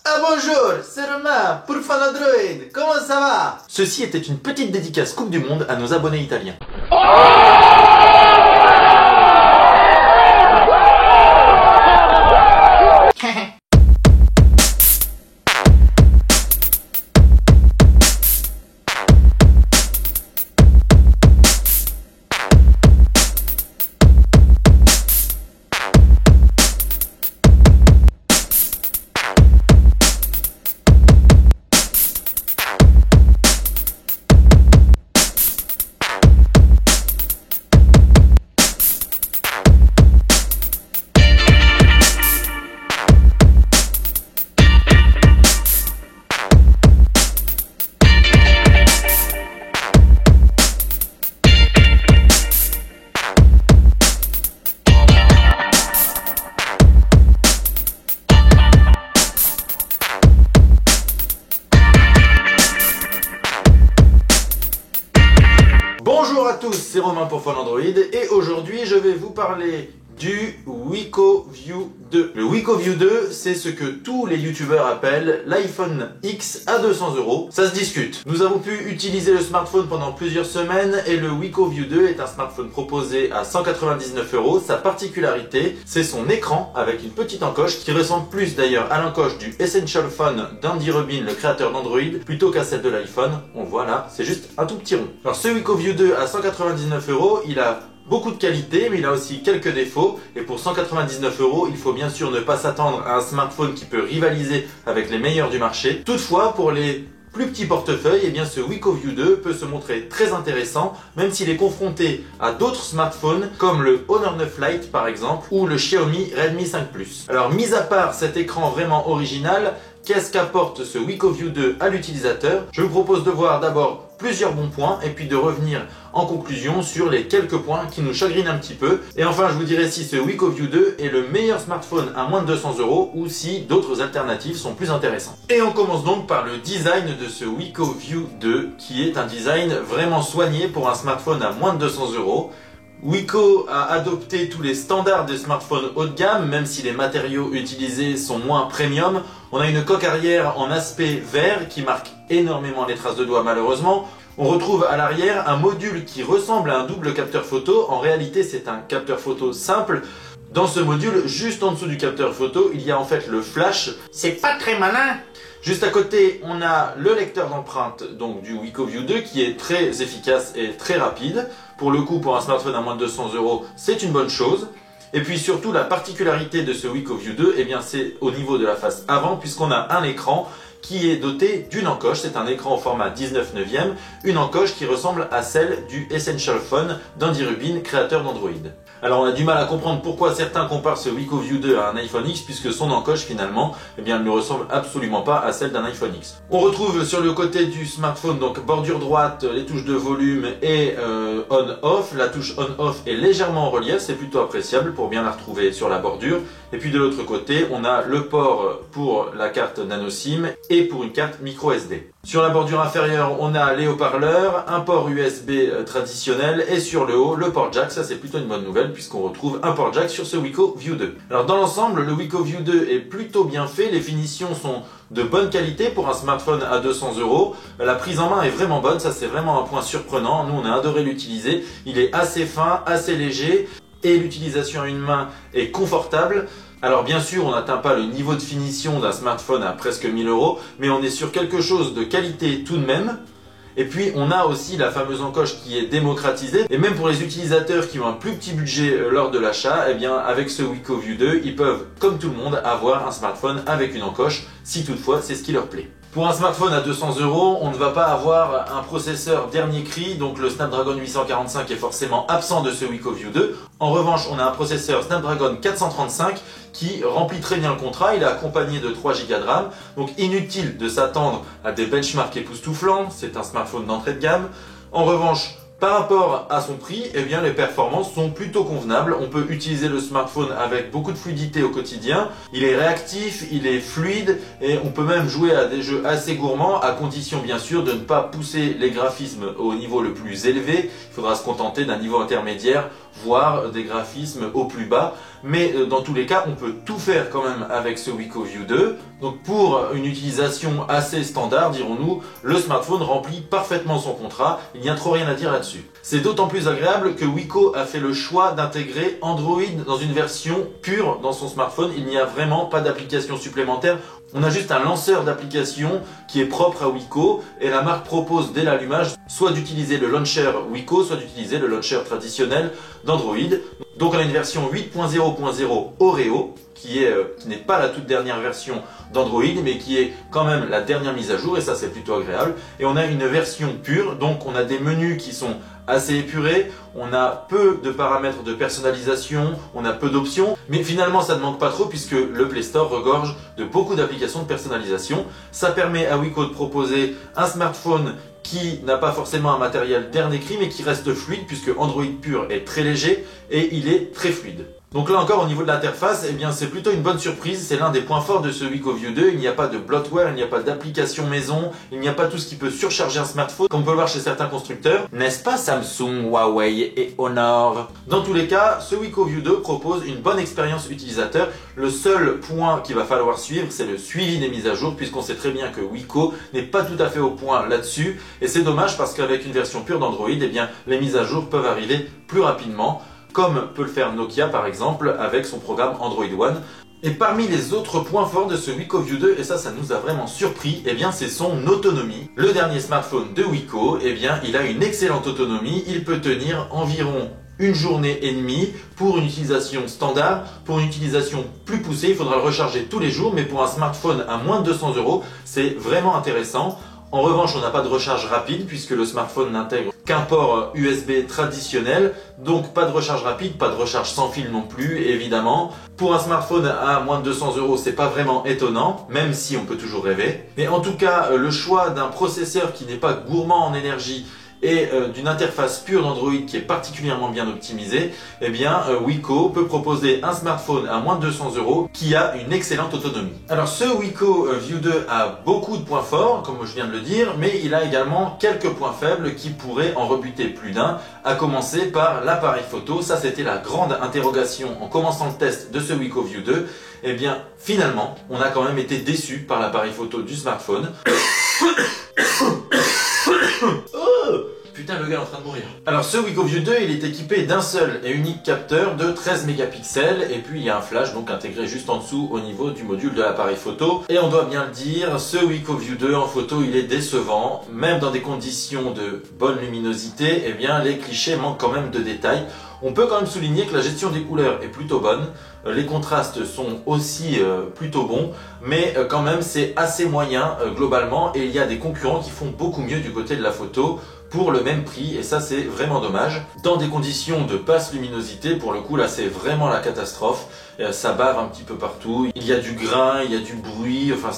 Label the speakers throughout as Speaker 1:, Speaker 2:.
Speaker 1: Ah bonjour, c'est Romain pour Fan Android, comment ça va? Ceci était une petite dédicace Coupe du Monde à nos abonnés italiens. Bonjour à tous, c'est Romain pour Fan Android et aujourd'hui je vais vous parler du WecoView 2. Le WecoView 2, c'est ce que tous les youtubeurs appellent l'iPhone X à 200 €. Ça se discute. Nous avons pu utiliser le smartphone pendant plusieurs semaines et le WecoView 2 est un smartphone proposé à 199 €. Sa particularité, c'est son écran avec une petite encoche qui ressemble plus d'ailleurs à l'encoche du Essential Phone d'Andy Rubin, le créateur d'Android, plutôt qu'à celle de l'iPhone. On voit là, c'est juste un tout petit rond. Alors ce WecoView 2 à 199 €, il a beaucoup de qualité, mais il a aussi quelques défauts. Et pour 199 €, il faut bien sûr ne pas s'attendre à un smartphone qui peut rivaliser avec les meilleurs du marché. Toutefois, pour les plus petits portefeuilles, eh bien ce WecoView 2 peut se montrer très intéressant, même s'il est confronté à d'autres smartphones comme le Honor 9 Lite par exemple, ou le Xiaomi Redmi 5 Plus. Alors, mis à part cet écran vraiment original, qu'est-ce qu'apporte ce WecoView 2 à l'utilisateur? Je vous propose de voir d'abord plusieurs bons points et puis de revenir en conclusion sur les quelques points qui nous chagrinent un petit peu. Et enfin, je vous dirai si ce WecoView 2 est le meilleur smartphone à moins de 200 € ou si d'autres alternatives sont plus intéressantes. Et on commence donc par le design de ce WecoView 2 qui est un design vraiment soigné pour un smartphone à moins de 200 €. Weco a adopté tous les standards des smartphones haut de gamme, même si les matériaux utilisés sont moins premium. On a une coque arrière en aspect vert qui marque énormément les traces de doigts malheureusement. On retrouve à l'arrière un module qui ressemble à un double capteur photo. En réalité, c'est un capteur photo simple. Dans ce module, juste en dessous du capteur photo, il y a en fait le flash. C'est pas très malin. Juste à côté, on a le lecteur d'empreintes donc du WecoView 2 qui est très efficace et très rapide. Pour le coup, pour un smartphone à moins de 200 €, c'est une bonne chose. Et puis surtout, la particularité de ce WecoView 2, eh bien, c'est au niveau de la face avant, puisqu'on a un écran qui est doté d'une encoche. C'est un écran au format 19/9, une encoche qui ressemble à celle du Essential Phone d'Andy Rubin, créateur d'Android. Alors on a du mal à comprendre pourquoi certains comparent ce WecoView 2 à un iPhone X puisque son encoche finalement eh bien, ne ressemble absolument pas à celle d'un iPhone X. On retrouve sur le côté du smartphone donc bordure droite, les touches de volume et on-off. La touche on-off est légèrement en relief, c'est plutôt appréciable pour bien la retrouver sur la bordure. Et puis de l'autre côté, on a le port pour la carte nano SIM et pour une carte micro SD. Sur la bordure inférieure, on a les haut-parleurs, un port USB traditionnel et sur le haut, le port jack. Ça, c'est plutôt une bonne nouvelle puisqu'on retrouve un port jack sur ce WecoView 2. Alors dans l'ensemble, le WecoView 2 est plutôt bien fait. Les finitions sont de bonne qualité pour un smartphone à 200 €. La prise en main est vraiment bonne. Ça, c'est vraiment un point surprenant. Nous, on a adoré l'utiliser. Il est assez fin, assez léger et l'utilisation à une main est confortable. Alors bien sûr, on n'atteint pas le niveau de finition d'un smartphone à presque 1000 €, mais on est sur quelque chose de qualité tout de même. Et puis on a aussi la fameuse encoche qui est démocratisée. Et même pour les utilisateurs qui ont un plus petit budget lors de l'achat, eh bien avec ce WecoView 2, ils peuvent, comme tout le monde, avoir un smartphone avec une encoche, si toutefois c'est ce qui leur plaît. Pour un smartphone à 200 €, on ne va pas avoir un processeur dernier cri, donc le Snapdragon 845 est forcément absent de ce WecoView 2. En revanche, on a un processeur Snapdragon 435 qui remplit très bien le contrat. Il est accompagné de 3 Go de RAM, donc inutile de s'attendre à des benchmarks époustouflants. C'est un smartphone d'entrée de gamme. En revanche, par rapport à son prix, eh bien, les performances sont plutôt convenables. On peut utiliser le smartphone avec beaucoup de fluidité au quotidien. Il est réactif, il est fluide et on peut même jouer à des jeux assez gourmands à condition bien sûr de ne pas pousser les graphismes au niveau le plus élevé. Il faudra se contenter d'un niveau intermédiaire, voire des graphismes au plus bas. Mais dans tous les cas, on peut tout faire quand même avec ce WecoView 2. Donc pour une utilisation assez standard, dirons-nous, le smartphone remplit parfaitement son contrat. Il n'y a trop rien à dire là-dessus. C'est d'autant plus agréable que Weco a fait le choix d'intégrer Android dans une version pure dans son smartphone. Il n'y a vraiment pas d'application supplémentaire. On a juste un lanceur d'application qui est propre à Weco et la marque propose dès l'allumage soit d'utiliser le launcher Weco, soit d'utiliser le launcher traditionnel d'Android. Donc on a une version 8.0.0 Oreo qui n'est pas la toute dernière version d'Android mais qui est quand même la dernière mise à jour et ça c'est plutôt agréable. Et on a une version pure, donc on a des menus qui sont assez épurés, on a peu de paramètres de personnalisation, on a peu d'options, mais finalement ça ne manque pas trop puisque le Play Store regorge de beaucoup d'applications de personnalisation. Ça permet à Weco de proposer un smartphone qui n'a pas forcément un matériel dernier cri mais qui reste fluide puisque Android pur est très léger et il est très fluide. Donc là encore au niveau de l'interface, eh bien c'est plutôt une bonne surprise, c'est l'un des points forts de ce WecoView 2, il n'y a pas de bloatware, il n'y a pas d'application maison, il n'y a pas tout ce qui peut surcharger un smartphone comme on peut le voir chez certains constructeurs, n'est-ce pas Samsung, Huawei et Honor? Dans tous les cas, ce WecoView 2 propose une bonne expérience utilisateur. Le seul point qu'il va falloir suivre, c'est le suivi des mises à jour puisqu'on sait très bien que Weco n'est pas tout à fait au point là-dessus et c'est dommage parce qu'avec une version pure d'Android, eh bien les mises à jour peuvent arriver plus rapidement, comme peut le faire Nokia par exemple avec son programme Android One. Et parmi les autres points forts de ce WecoView 2, et ça nous a vraiment surpris, eh bien c'est son autonomie. Le dernier smartphone de Weco, eh bien il a une excellente autonomie, il peut tenir environ une journée et demie pour une utilisation standard. Pour une utilisation plus poussée, il faudra le recharger tous les jours, mais pour un smartphone à moins de 200 €, c'est vraiment intéressant. En revanche, on n'a pas de recharge rapide puisque le smartphone n'intègre qu'un port USB traditionnel, donc pas de recharge rapide, pas de recharge sans fil non plus, évidemment. Pour un smartphone à moins de 200 €, c'est pas vraiment étonnant, même si on peut toujours rêver. Mais en tout cas, le choix d'un processeur qui n'est pas gourmand en énergie et d'une interface pure d'Android qui est particulièrement bien optimisée, eh bien Weco peut proposer un smartphone à moins de 200 € qui a une excellente autonomie. Alors ce WecoView 2 a beaucoup de points forts, comme je viens de le dire, mais il a également quelques points faibles qui pourraient en rebuter plus d'un, à commencer par l'appareil photo. Ça c'était la grande interrogation en commençant le test de ce WecoView 2. Eh bien finalement, on a quand même été déçu par l'appareil photo du smartphone. Putain, le gars est en train de mourir. Alors ce WecoView 2, il est équipé d'un seul et unique capteur de 13 mégapixels et puis il y a un flash donc intégré juste en dessous au niveau du module de l'appareil photo. Et on doit bien le dire, ce WecoView 2 en photo, il est décevant. Même dans des conditions de bonne luminosité, eh bien les clichés manquent quand même de détails. On peut quand même souligner que la gestion des couleurs est plutôt bonne, les contrastes sont aussi plutôt bons, mais quand même c'est assez moyen globalement et il y a des concurrents qui font beaucoup mieux du côté de la photo pour le même prix et ça c'est vraiment dommage. Dans des conditions de basse luminosité, pour le coup là c'est vraiment la catastrophe, ça barre un petit peu partout, il y a du grain, il y a du bruit, enfin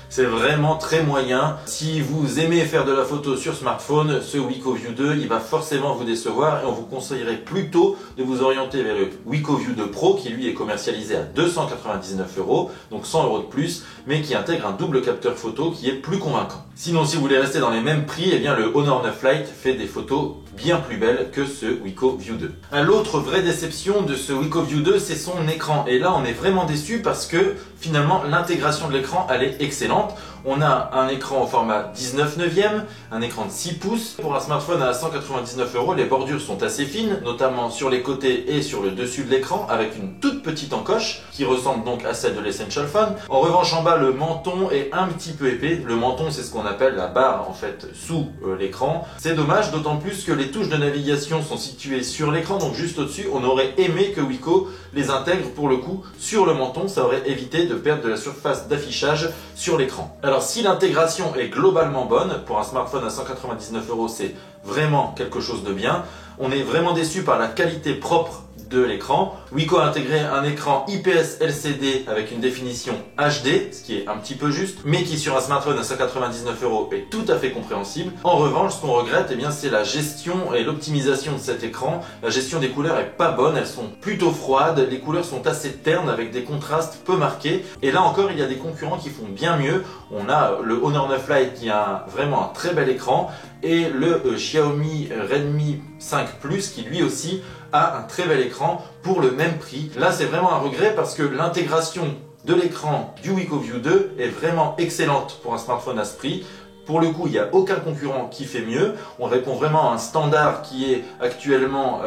Speaker 1: c'est vraiment très moyen. Si vous aimez faire de la photo sur smartphone, ce WecoView 2 il va forcément vous décevoir et on vous conseillerait plutôt de vous orienter vers le WecoView 2 Pro qui lui est commercialisé à 299 €, donc 100 € de plus, mais qui intègre un double capteur photo qui est plus convaincant. Sinon si vous voulez rester dans les mêmes prix, eh bien le Honor 9 Lite fait des photos bien plus belles que ce WecoView 2. L'autre vraie déception de ce WecoView 2, c'est son écran. Et là, on est vraiment déçu parce que finalement, l'intégration de l'écran, elle est excellente. On a un écran au format 19/9, un écran de 6 pouces. Pour un smartphone à 199 €, les bordures sont assez fines, notamment sur les côtés et sur le dessus de l'écran, avec une toute petite encoche qui ressemble donc à celle de l'Essential Phone. En revanche, en bas, le menton est un petit peu épais. Le menton, c'est ce qu'on appelle la barre en fait sous l'écran. C'est dommage, d'autant plus que les touches de navigation sont situées sur l'écran, donc juste au-dessus. On aurait aimé que Weco les intègre pour le coup sur le menton, ça aurait évité de perdre de la surface d'affichage sur l'écran. Alors si l'intégration est globalement bonne, pour un smartphone à 199 €, c'est vraiment quelque chose de bien. On est vraiment déçu par la qualité propre de l'écran. Weco a intégré un écran IPS LCD avec une définition HD, ce qui est un petit peu juste, mais qui sur un smartphone à 199 € est tout à fait compréhensible. En revanche, ce qu'on regrette, eh bien, c'est la gestion et l'optimisation de cet écran. La gestion des couleurs est pas bonne, elles sont plutôt froides, les couleurs sont assez ternes avec des contrastes peu marqués. Et là encore, il y a des concurrents qui font bien mieux. On a le Honor 9 Lite qui a vraiment un très bel écran et le Xiaomi Redmi 5 Plus qui lui aussi a un très bel écran pour le même prix. Là, c'est vraiment un regret parce que l'intégration de l'écran du WecoView 2 est vraiment excellente pour un smartphone à ce prix. Pour le coup, il n'y a aucun concurrent qui fait mieux. On répond vraiment à un standard qui est actuellement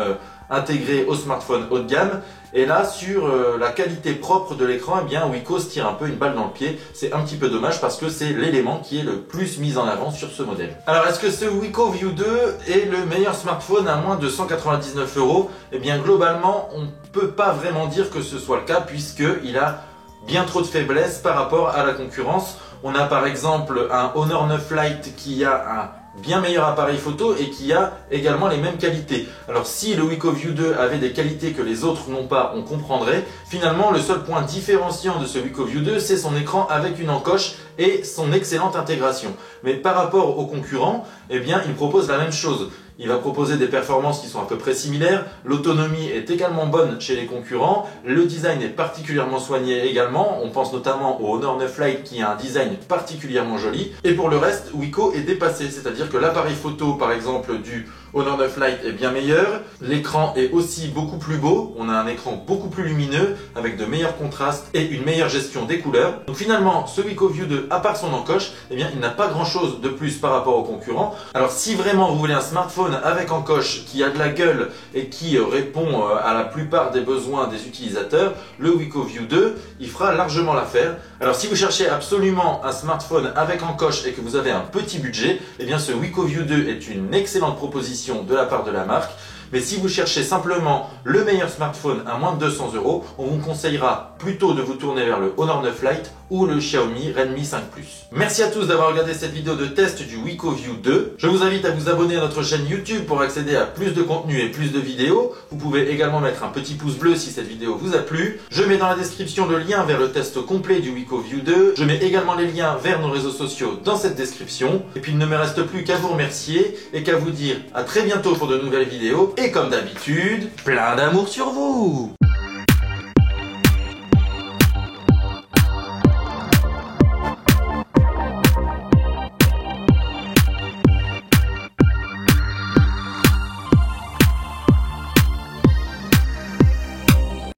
Speaker 1: intégré au smartphone haut de gamme. Et là, sur la qualité propre de l'écran, eh bien, Wiko se tire un peu une balle dans le pied. C'est un petit peu dommage parce que c'est l'élément qui est le plus mis en avant sur ce modèle. Alors, est-ce que ce WecoView 2 est le meilleur smartphone à moins de 199 €? Eh bien, globalement, on ne peut pas vraiment dire que ce soit le cas puisqu'il a bien trop de faiblesses par rapport à la concurrence. On a par exemple un Honor 9 Lite qui a un bien meilleur appareil photo et qui a également les mêmes qualités. Alors si le WecoView 2 avait des qualités que les autres n'ont pas, on comprendrait. Finalement, le seul point différenciant de ce WecoView 2, c'est son écran avec une encoche et son excellente intégration. Mais par rapport aux concurrents, eh bien, il propose la même chose. Il va proposer des performances qui sont à peu près similaires. L'autonomie est également bonne chez les concurrents. Le design est particulièrement soigné également. On pense notamment au Honor 9 Lite qui a un design particulièrement joli. Et pour le reste, Wiko est dépassé. C'est-à-dire que l'appareil photo, par exemple, du Honor 9 Lite est bien meilleur. L'écran est aussi beaucoup plus beau. On a un écran beaucoup plus lumineux avec de meilleurs contrastes et une meilleure gestion des couleurs. Donc finalement, ce WecoView 2, à part son encoche, eh bien, il n'a pas grand-chose de plus par rapport aux concurrents. Alors si vraiment vous voulez un smartphone avec encoche qui a de la gueule et qui répond à la plupart des besoins des utilisateurs, le WecoView 2, il fera largement l'affaire. Alors si vous cherchez absolument un smartphone avec encoche et que vous avez un petit budget, eh bien ce WecoView 2 est une excellente proposition de la part de la marque. Mais si vous cherchez simplement le meilleur smartphone à moins de 200 €, on vous conseillera plutôt de vous tourner vers le Honor 9 Lite ou le Xiaomi Redmi 5 Plus. Merci à tous d'avoir regardé cette vidéo de test du WecoView 2. Je vous invite à vous abonner à notre chaîne YouTube pour accéder à plus de contenu et plus de vidéos. Vous pouvez également mettre un petit pouce bleu si cette vidéo vous a plu. Je mets dans la description le lien vers le test complet du WecoView 2. Je mets également les liens vers nos réseaux sociaux dans cette description. Et puis il ne me reste plus qu'à vous remercier et qu'à vous dire à très bientôt pour de nouvelles vidéos. Et comme d'habitude, plein d'amour sur vous!